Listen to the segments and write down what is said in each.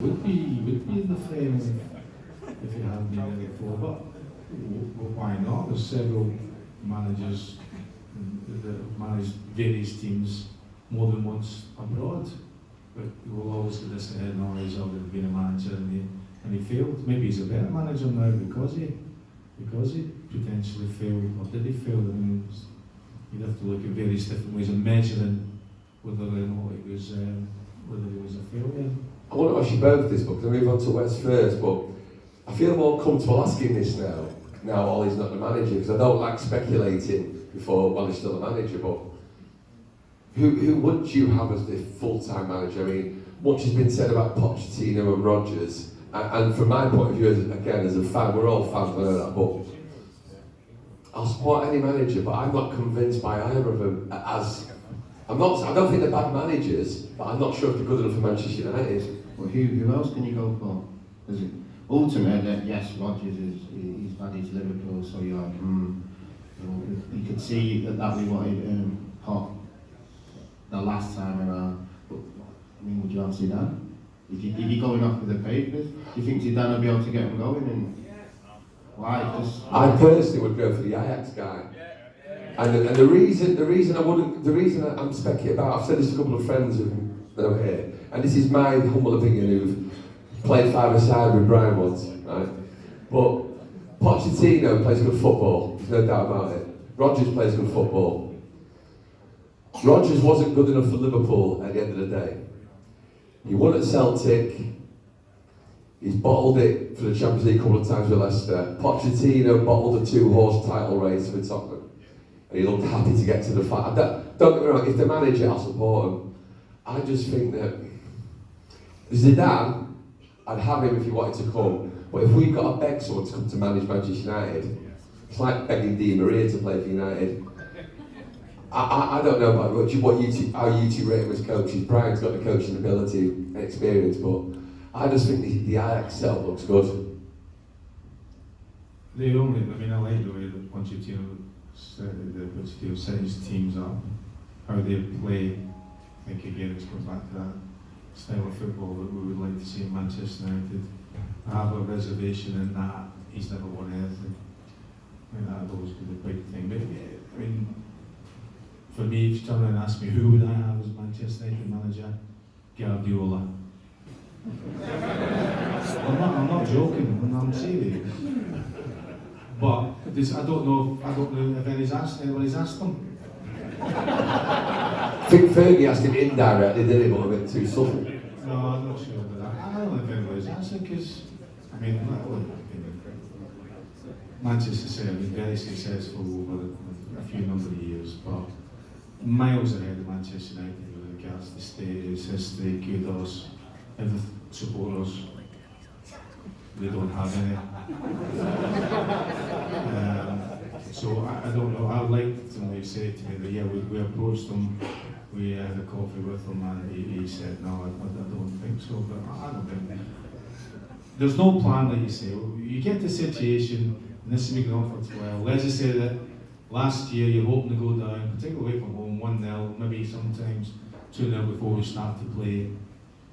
Would be the frame if it hadn't been there before, but why not? There's several managers that have managed various teams more than once abroad, but we'll always get this ahead now he's already been a manager and he failed. Maybe he's a better manager now because he potentially failed, or did he fail? I mean, you'd have to look at various different ways of measuring whether or not it was a failure. I want to ask you both this, but because I move on to Wes first, but I feel more comfortable asking this now Ollie's not the manager, because I don't like speculating before Ollie's still the manager, but who would you have as the full-time manager? I mean, much has been said about Pochettino and Rodgers, and from my point of view, as a fan, we're all fans, I know that, but I'll support any manager, but I'm not convinced by either of them I don't think they're bad managers, but I'm not sure if they're good enough for Manchester United. Well, who else can you go for? Because ultimately, yes, Rodgers he's managed Liverpool, so you're like, you could see that we wanted Pop the last time around. But I mean, would you have Zidane? If you're going off with the papers, do you think Zidane will be able to get them going? And why? I personally would go for the Ajax guy. And the reason I'm speculating about, I've said this to a couple of friends that are here, and this is my humble opinion who've played five-a-side with Brian once, right? But Pochettino plays good football, there's no doubt about it. Rodgers plays good football. Rodgers wasn't good enough for Liverpool at the end of the day. He won at Celtic, he's bottled it for the Champions League a couple of times with Leicester. Pochettino bottled a two-horse title race with Tottenham. And he looked happy to get to the final. Don't get me wrong, if the manager, I'll support him. I just think that Zidane, I'd have him if he wanted to come. But if we've got to beg someone to come to manage Manchester United, it's like begging Di Maria to play for United. I don't know about how you two rate him as coaches. Brian's got the coaching ability and experience, but I just think the Ajax setup looks good. I like the way that Pochettino set his teams up, how they play. I think again it's goes back to that style of football that we would like to see in Manchester United. I have a reservation in that he's never won anything. I mean, that'd always be the big thing. But I mean, for me, if you turn around and ask me who would I have as Manchester United manager, Guardiola. I'm not joking, I'm serious. But I don't know if anybody's asked them. I think Fergie asked him indirectly, didn't he, but a bit too subtle. No, I'm not sure about that. I don't know if anybody's asked him because, Manchester City have been very successful over a few number of years, but miles ahead of Manchester United with regards to status, history, kudos, and the supporters. They don't have any. So I don't know. I would like somebody to say to me that yeah, we approached him, we had a coffee with him, and he said no, I don't think so. But I don't think there's no plan, like you say. You get the situation, and this is making offers. Well, let's just say that last year you're hoping to go down, particularly away from home, 1-0, maybe sometimes 2-0 before we start to play.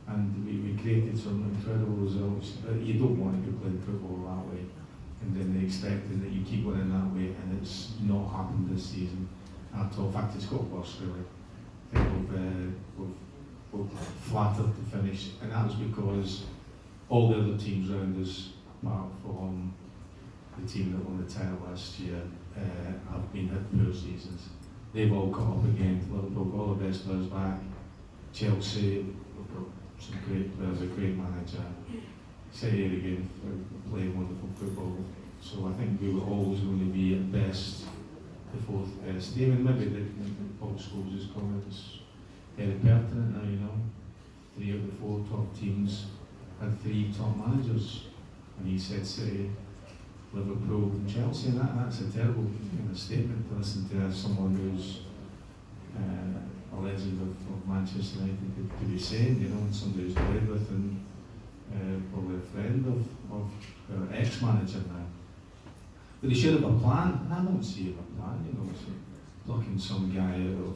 And we created some incredible results. You don't want to be playing football that way. And then they expected that you keep winning that way, and it's not happened this season at all. In fact, it's got worse, really. I think we've flattered the finish, and that was because all the other teams around us, apart from the team that won the title last year, have had poor seasons. They've all caught up again. Liverpool got all the best players back. Chelsea, some great players, a great manager. City again playing wonderful football. So I think we were always going to be at best the fourth best. Even maybe the Paul Scholes' comments very pertinent now, 3 out of the 4 top teams had 3 top managers. And he said City, Liverpool and Chelsea, and that's a terrible statement to listen to as someone who's a legend of Manchester United to be saying, and somebody who's played with and probably a friend of our ex-manager now. But he should have a plan, and I don't see a plan, so plucking some guy out of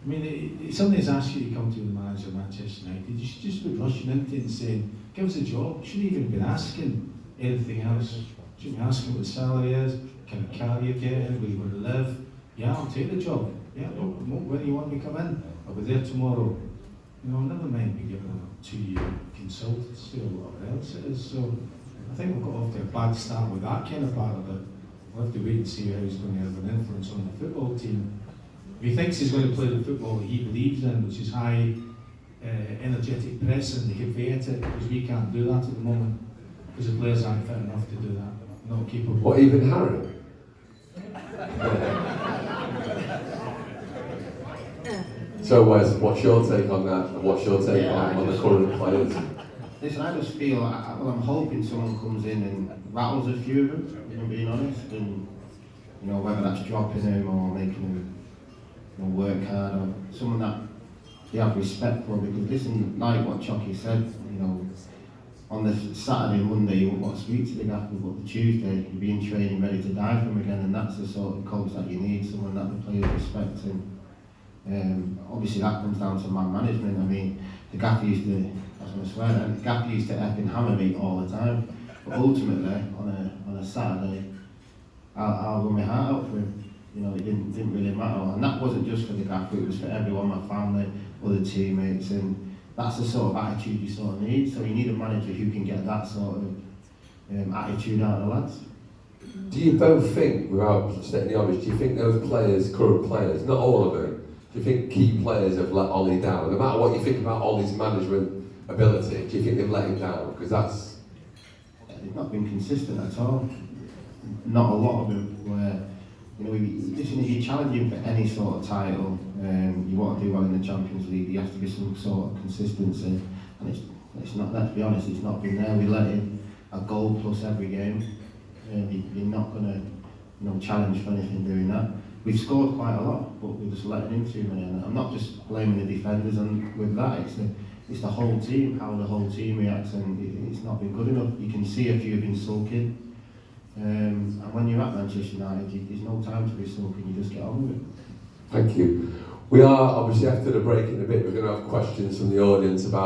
I mean, if somebody's asked you to come to the manager of Manchester United, you should just be rushing into it and saying, give us a job. You shouldn't even be asking anything else. You shouldn't be asking what the salary is, kind of car you're getting, where you want to live. Yeah, I'll take the job. Yeah, look, when you want me to come in, I'll be there tomorrow. You know, never mind me giving a 2-year consultancy or whatever else it is. So I think we've got off to a bad start with that kind of part of it. We'll have to wait and see how he's going to have an influence on the football team. If he thinks he's going to play the football that he believes in, which is high, energetic pressing, they can create it, because we can't do that at the moment, because the players aren't fit enough to do that, not capable. What, even Harry? So Wes, what's your take on that, and what's your take on the current players? Listen, I just feel, well, I'm hoping someone comes in and rattles a few of them, if I'm being honest, and you know, whether that's dropping them or making them, you know, work hard, or someone that they have respect for, because listen, like what Chucky said, you know, on the Saturday and Monday you won't want to speak to the gaffer, but the Tuesday you'll be in training ready to dive for him again, and that's the sort of coach that you need, someone that the players respect. And obviously that comes down to man management. I mean, the gaffer used to, I was going to swear then, the gaffer used to effing hammer me all the time, but ultimately on a Saturday I'll run my heart out for him. You know, it didn't really matter, and that wasn't just for the gaffer, it was for everyone, my family, other teammates, and that's the sort of attitude you sort of need. So you need a manager who can get that sort of attitude out of the lads. Do you both think, without stating the obvious, do you think those players, current players, not all of them, do you think key players have let Ollie down? No matter what you think about Ollie's management ability, do you think they've let him down? Because that's... They've not been consistent at all. Not a lot of them where, you know, listen, if you're challenging for any sort of title, you want to do well in the Champions League, there has to be some sort of consistency, and it's not, let's be honest, it's not been there. We let in a goal plus every game. You're not going to, you know, challenge for anything doing that. We've scored quite a lot, but we're just letting in too many, and I'm not just blaming the defenders and with that, it's the whole team, how the whole team reacts, and it's not been good enough. You can see a few have been sulking. And when you're at Manchester United, there's no time to be sulking, you just get on with it. Thank you. We are, obviously after the break in a bit, we're going to have questions from the audience about